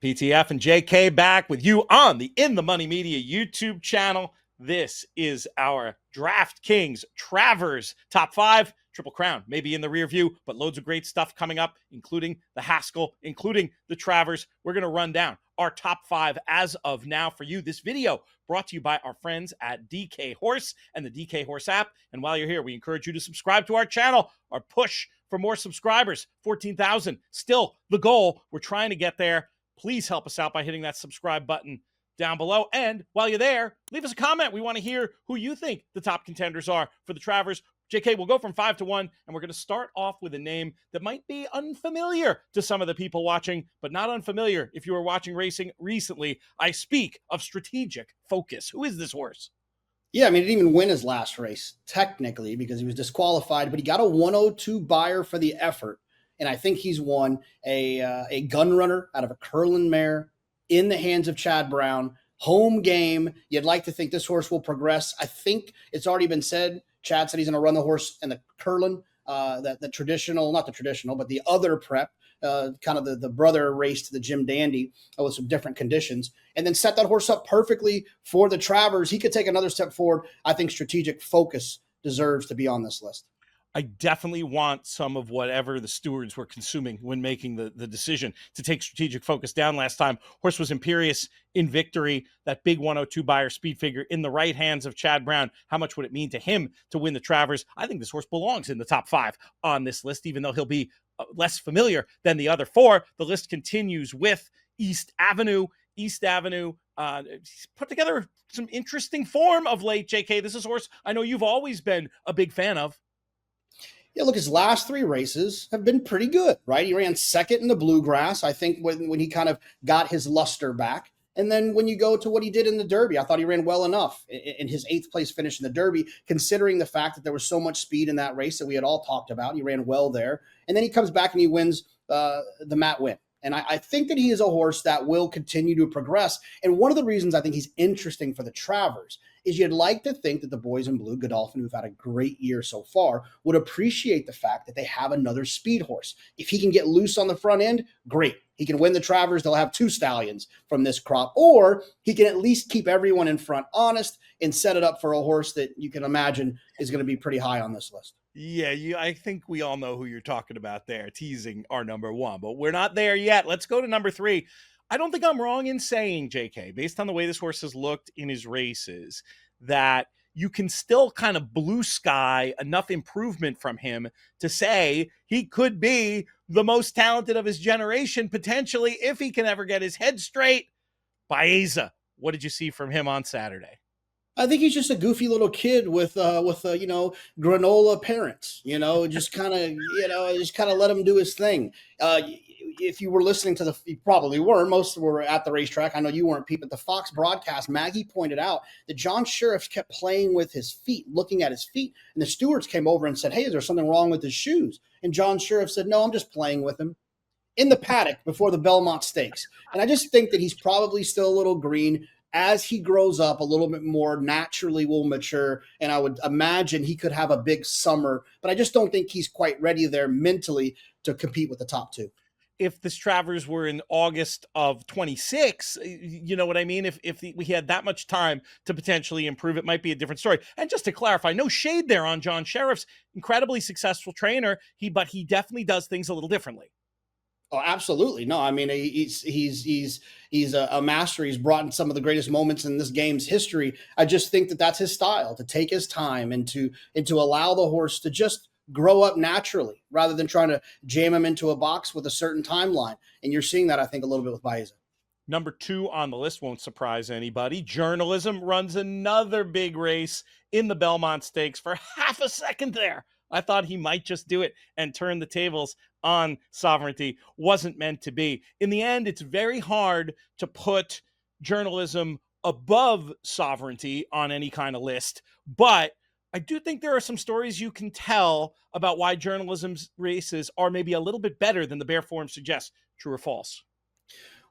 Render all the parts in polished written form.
PTF and JK back with you on the In the Money Media YouTube channel. This is our DraftKings Travers Top 5. Triple Crown maybe in the rear view, but loads of great stuff coming up, including the Haskell, including the Travers. We're going to run down our top 5 as of now for you. This video brought to you by our friends at DK Horse and the DK Horse app. And while you're here, we encourage you to subscribe to our channel. Our push for more subscribers, 14,000, still the goal. We're trying to get there. Please help us out by hitting that subscribe button down below. And while you're there, leave us a comment. We want to hear who you think the top contenders are for the Travers. JK, we'll go from 5 to 1, and we're going to start off with a name that might be unfamiliar to some of the people watching, but not unfamiliar if you were watching racing recently. I speak of Strategic Focus. Who is this horse? Yeah, I mean, he didn't even win his last race, technically, because he was disqualified, but he got a 102 buyer for the effort. And I think he's won a gun runner out of a Curlin mare in the hands of Chad Brown. Home game. You'd like to think this horse will progress. I think it's already been said. Chad said he's going to run the horse in the Curlin, the traditional, not the traditional, but the other prep, kind of the brother race to the Jim Dandy with some different conditions, and then set that horse up perfectly for the Travers. He could take another step forward. I think Strategic Focus deserves to be on this list. I definitely want some of whatever the stewards were consuming when making the decision to take Strategic Focus down last time. Horse was imperious in victory. That big 102 buyer speed figure in the right hands of Chad Brown. How much would it mean to him to win the Travers? I think this horse belongs in the top 5 on this list, even though he'll be less familiar than the other 4. The list continues with East Avenue. East Avenue, he's put together some interesting form of late, JK. This is a horse I know you've always been a big fan of. Yeah, look, his last 3 races have been pretty good, right? He ran second in the Bluegrass, I think, when he kind of got his luster back. And then when you go to what he did in the Derby, I thought he ran well enough in his 8th place finish in the Derby, considering the fact that there was so much speed in that race that we had all talked about. He ran well there. And then he comes back and he wins the Matt Winn. And I think that he is a horse that will continue to progress. And one of the reasons I think he's interesting for the Travers is you'd like to think that the boys in blue, Godolphin, who've had a great year so far, would appreciate the fact that they have another speed horse. If he can get loose on the front end, great. He can win the Travers. They'll have 2 stallions from this crop. Or he can at least keep everyone in front honest and set it up for a horse that you can imagine is going to be pretty high on this list. Yeah, I think we all know who you're talking about there, teasing our number 1, but we're not there yet. Let's go to number 3. I don't think I'm wrong in saying, JK, based on the way this horse has looked in his races, that you can still kind of blue sky enough improvement from him to say he could be the most talented of his generation, potentially, if he can ever get his head straight. Baeza, what did you see from him on Saturday? I think he's just a goofy little kid with granola parents, just kind of let him do his thing. If you were listening to you probably were, most were at the racetrack. I know you weren't, Pete, but the Fox broadcast, Maggie pointed out that John Sheriff kept playing with his feet, looking at his feet. And the stewards came over and said, "Hey, is there something wrong with his shoes?" And John Sheriff said, "No, I'm just playing with him." In the paddock before the Belmont Stakes. And I just think that he's probably still a little green. As he grows up a little bit more, naturally will mature, and I would imagine he could have a big summer, but I just don't think he's quite ready there mentally to compete with the top 2. If this Travers were in August of 26, you know what I mean? If we had that much time to potentially improve, it might be a different story. And just to clarify, no shade there on John Sheriff's incredibly successful trainer, but he definitely does things a little differently. Oh, absolutely. No, I mean, he's a master. He's brought in some of the greatest moments in this game's history. I just think that that's his style, to take his time and to allow the horse to just grow up naturally rather than trying to jam him into a box with a certain timeline. And you're seeing that, I think, a little bit with Baeza. Number 2 on the list won't surprise anybody. Journalism runs another big race in the Belmont Stakes for half a second there. I thought he might just do it and turn the tables on Sovereignty. Wasn't meant to be. In the end, it's very hard to put Journalism above Sovereignty on any kind of list, but I do think there are some stories you can tell about why Journalism's races are maybe a little bit better than the bare form suggests. True or false?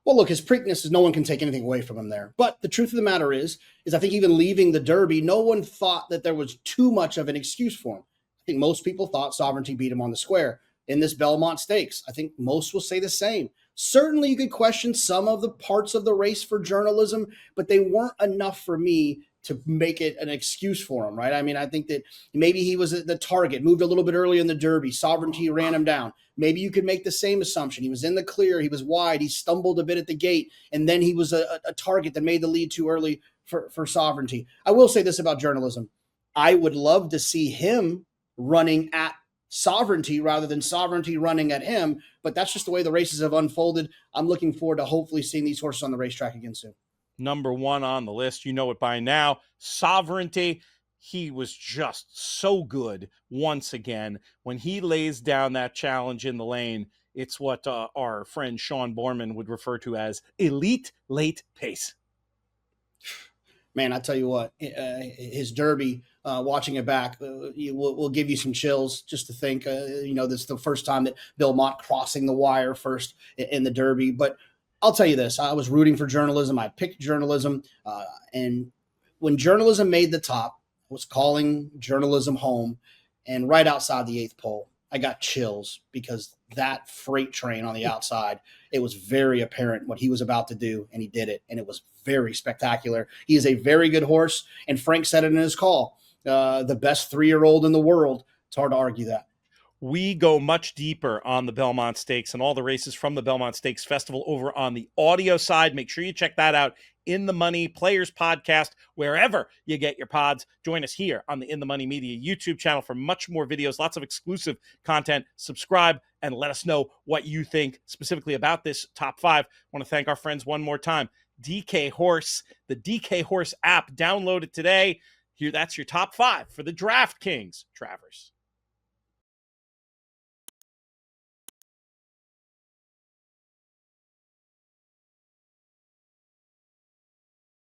Well, look, his Preakness is no one can take anything away from him there. But the truth of the matter is I think even leaving the Derby, no one thought that there was too much of an excuse for him. I think most people thought Sovereignty beat him on the square. In this Belmont Stakes, I think most will say the same. Certainly, you could question some of the parts of the race for journalism, but they weren't enough for me to make it an excuse for him, right? I mean, I think that maybe he was the target, moved a little bit early in the Derby. Sovereignty ran him down. Maybe you could make the same assumption. He was in the clear. He was wide. He stumbled a bit at the gate, and then he was a target that made the lead too early for Sovereignty. I will say this about journalism. I would love to see him running at Sovereignty rather than Sovereignty running at him, but that's just the way the races have unfolded. I'm looking forward to hopefully seeing these horses on the racetrack again soon. Number one on the list, you know it by now, Sovereignty. He was just so good once again. When he lays down that challenge in the lane, it's what our friend Sean Borman would refer to as elite late pace. Man, I tell you what, his Derby, watching it back, will give you some chills just to think, this is the first time that Belmont crossing the wire first in the Derby. But I'll tell you this, I was rooting for journalism. I picked journalism. And when journalism made the top, I was calling journalism home. And right outside the 8th pole, I got chills because that freight train on the outside, it was very apparent what he was about to do, and he did it, and it was very spectacular. He is a very good horse, and Frank said it in his call, the best 3-year-old in the world. It's hard to argue that. We go much deeper on the Belmont Stakes and all the races from the Belmont Stakes Festival over on the audio side. Make sure you check that out. In the Money Players Podcast, wherever you get your pods. Join us here on the In the Money Media YouTube channel for much more videos, lots of exclusive content. Subscribe and let us know what you think specifically about this top 5. I want to thank our friends one more time. DK Horse, the DK Horse app. Download it today. Here, that's your top 5 for the DraftKings Travers.